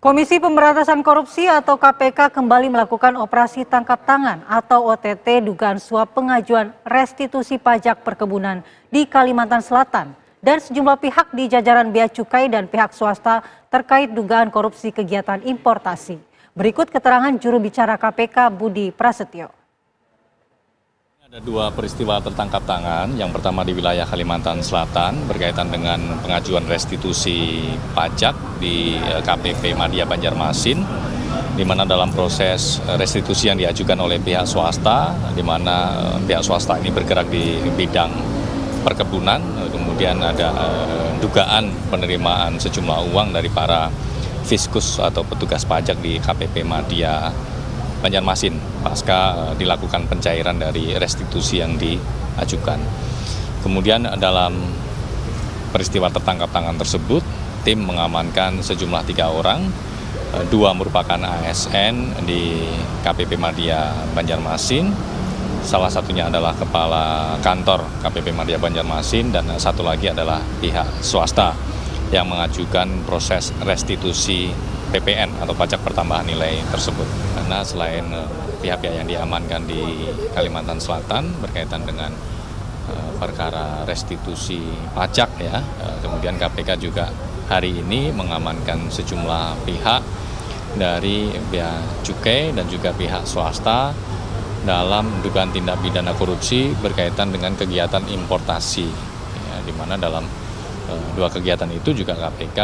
Komisi Pemberantasan Korupsi atau KPK kembali melakukan operasi tangkap tangan atau OTT dugaan suap pengajuan restitusi pajak perkebunan di Kalimantan Selatan dan sejumlah pihak di jajaran Bea Cukai dan pihak swasta terkait dugaan korupsi kegiatan importasi. Berikut keterangan juru bicara KPK Budi Prasetyo. Ada dua peristiwa tertangkap tangan, yang pertama di wilayah Kalimantan Selatan berkaitan dengan pengajuan restitusi pajak di KPP Madya Banjarmasin, di mana dalam proses restitusi yang diajukan oleh pihak swasta, di mana pihak swasta ini bergerak di bidang perkebunan, kemudian ada dugaan penerimaan sejumlah uang dari para fiskus atau petugas pajak di KPP Madya Banjarmasin pasca dilakukan pencairan dari restitusi yang diajukan. Kemudian dalam peristiwa tertangkap tangan tersebut, tim mengamankan sejumlah 3 orang, 2 merupakan ASN di KPP Madya Banjarmasin, salah satunya adalah kepala kantor KPP Madya Banjarmasin dan satu lagi adalah pihak swasta yang mengajukan proses restitusi PPN atau pajak pertambahan nilai tersebut. Karena selain pihak-pihak yang diamankan di Kalimantan Selatan berkaitan dengan perkara restitusi pajak ya, kemudian KPK juga hari ini mengamankan sejumlah pihak dari Bea Cukai dan juga pihak swasta dalam dugaan tindak pidana korupsi berkaitan dengan kegiatan importasi, ya, di mana dalam dua kegiatan itu juga KPK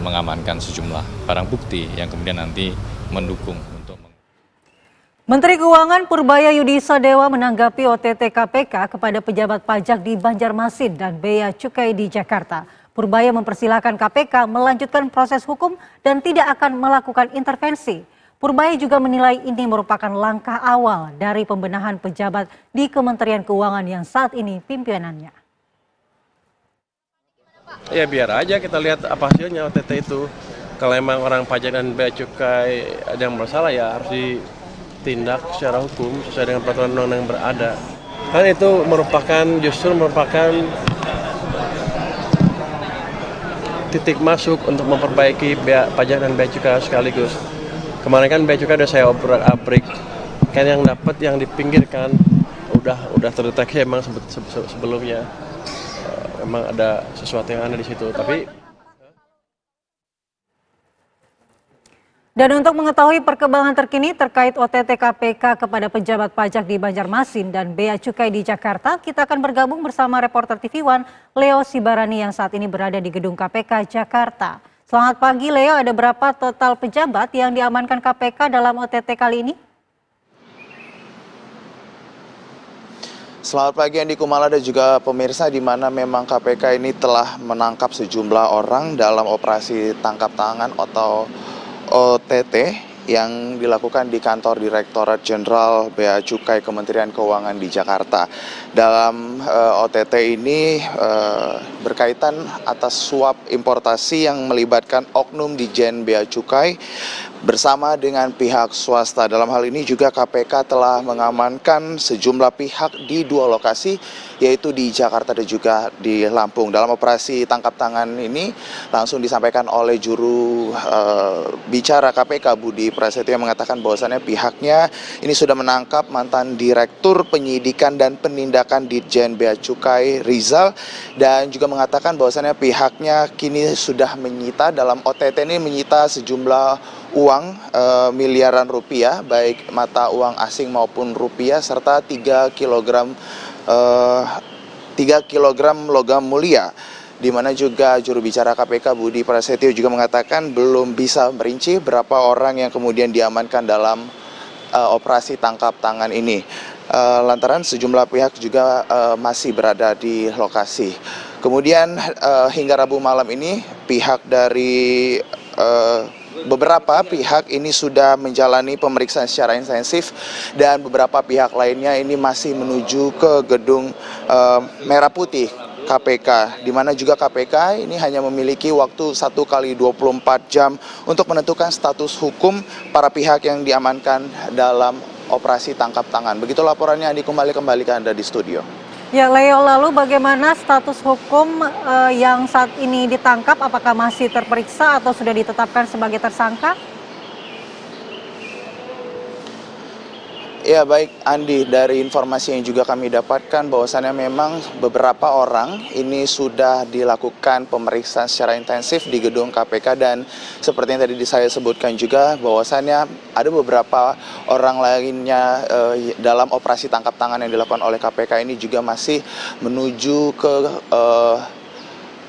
mengamankan sejumlah barang bukti yang kemudian nanti mendukung untuk Menteri Keuangan Purbaya Yudisadewa menanggapi OTT KPK kepada pejabat pajak di Banjarmasin dan Bea Cukai di Jakarta. Purbaya mempersilahkan KPK melanjutkan proses hukum dan tidak akan melakukan intervensi. Purbaya juga menilai ini merupakan langkah awal dari pembenahan pejabat di Kementerian Keuangan yang saat ini pimpinannya. Ya biar aja kita lihat apa hasilnya OTT itu. Kalau emang orang pajak dan bea cukai ada yang bersalah ya harus ditindak secara hukum sesuai dengan peraturan undang-undang yang berada. Kan itu justru merupakan titik masuk untuk memperbaiki pajak dan bea cukai sekaligus. Kemarin kan bea cukai udah saya obrak-abrik, kan yang dapat yang dipinggirkan udah terdeteksi emang sebelumnya. Memang ada sesuatu yang ada di situ, Dan untuk mengetahui perkembangan terkini terkait OTT KPK kepada pejabat pajak di Banjarmasin dan Bea Cukai di Jakarta, kita akan bergabung bersama reporter TV One Leo Sibarani yang saat ini berada di gedung KPK Jakarta. Selamat pagi Leo, ada berapa total pejabat yang diamankan KPK dalam OTT kali ini? Selamat pagi Andi Kumala dan juga pemirsa, di mana memang KPK ini telah menangkap sejumlah orang dalam operasi tangkap tangan atau OTT yang dilakukan di kantor Direktorat Jenderal Bea Cukai Kementerian Keuangan di Jakarta. Dalam OTT ini berkaitan atas suap importasi yang melibatkan oknum Dijen Bea Cukai bersama dengan pihak swasta. Dalam hal ini juga KPK telah mengamankan sejumlah pihak di 2 lokasi, yaitu di Jakarta dan juga di Lampung. Dalam operasi tangkap tangan ini langsung disampaikan oleh juru bicara KPK Budi Prasetyo yang mengatakan bahwasannya pihaknya ini sudah menangkap mantan Direktur Penyidikan dan Penindakan Ditjen Bea Cukai Rizal, dan juga mengatakan bahwasannya pihaknya kini sudah menyita dalam OTT ini menyita sejumlah uang miliaran rupiah, baik mata uang asing maupun rupiah, serta 3 kilogram logam mulia. Di mana juga juru bicara KPK Budi Prasetyo juga mengatakan belum bisa merinci berapa orang yang kemudian diamankan dalam operasi tangkap tangan ini. Lantaran sejumlah pihak juga masih berada di lokasi. Kemudian hingga Rabu malam ini pihak dari beberapa pihak ini sudah menjalani pemeriksaan secara intensif dan beberapa pihak lainnya ini masih menuju ke gedung Merah Putih KPK, di mana juga KPK ini hanya memiliki waktu 1 kali 24 jam untuk menentukan status hukum para pihak yang diamankan dalam operasi tangkap tangan. Begitu laporannya, Andi, kembali ke Anda di studio. Ya, Leo, lalu bagaimana status hukum yang saat ini ditangkap? Apakah masih terperiksa atau sudah ditetapkan sebagai tersangka? Ya baik Andi, dari informasi yang juga kami dapatkan bahwasannya memang beberapa orang ini sudah dilakukan pemeriksaan secara intensif di gedung KPK dan seperti yang tadi saya sebutkan juga bahwasannya ada beberapa orang lainnya dalam operasi tangkap tangan yang dilakukan oleh KPK ini juga masih menuju ke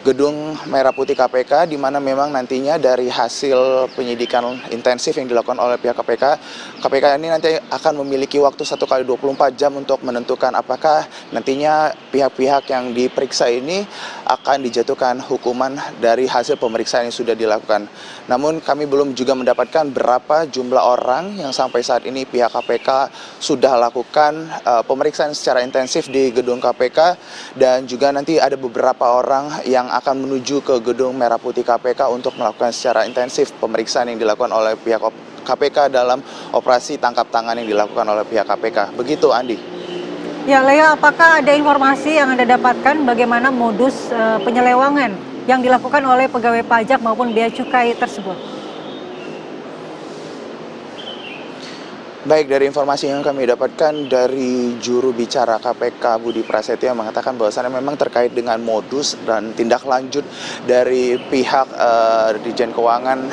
Gedung Merah Putih KPK, di mana memang nantinya dari hasil penyidikan intensif yang dilakukan oleh pihak KPK, KPK ini nanti akan memiliki waktu 1 kali 24 jam untuk menentukan apakah nantinya pihak-pihak yang diperiksa ini akan dijatuhkan hukuman dari hasil pemeriksaan yang sudah dilakukan. Namun kami belum juga mendapatkan berapa jumlah orang yang sampai saat ini pihak KPK sudah lakukan pemeriksaan secara intensif di gedung KPK, dan juga nanti ada beberapa orang yang akan menuju ke Gedung Merah Putih KPK untuk melakukan secara intensif pemeriksaan yang dilakukan oleh pihak KPK dalam operasi tangkap tangan yang dilakukan oleh pihak KPK. Begitu, Andi. Ya, Leo, apakah ada informasi yang Anda dapatkan bagaimana modus penyelewangan yang dilakukan oleh pegawai pajak maupun bea cukai tersebut? Baik, dari informasi yang kami dapatkan dari juru bicara KPK Budi Prasetyo yang mengatakan bahwasannya memang terkait dengan modus dan tindak lanjut dari pihak Ditjen Keuangan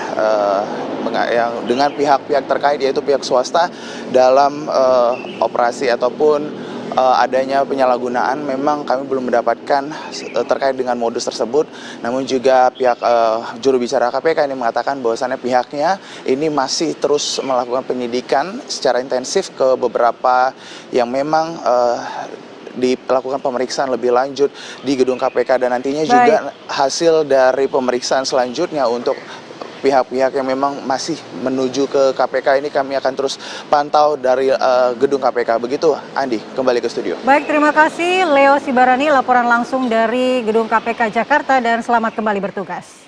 yang dengan pihak-pihak terkait yaitu pihak swasta dalam operasi ataupun adanya penyalahgunaan. Memang kami belum mendapatkan terkait dengan modus tersebut, namun juga pihak juru bicara KPK ini mengatakan bahwasannya pihaknya ini masih terus melakukan penyidikan secara intensif ke beberapa yang memang dilakukan pemeriksaan lebih lanjut di gedung KPK, dan nantinya juga hasil dari pemeriksaan selanjutnya untuk pihak-pihak yang memang masih menuju ke KPK ini kami akan terus pantau dari gedung KPK. Begitu, Andi, kembali ke studio. Baik, terima kasih Leo Sibarani, laporan langsung dari gedung KPK Jakarta, dan selamat kembali bertugas.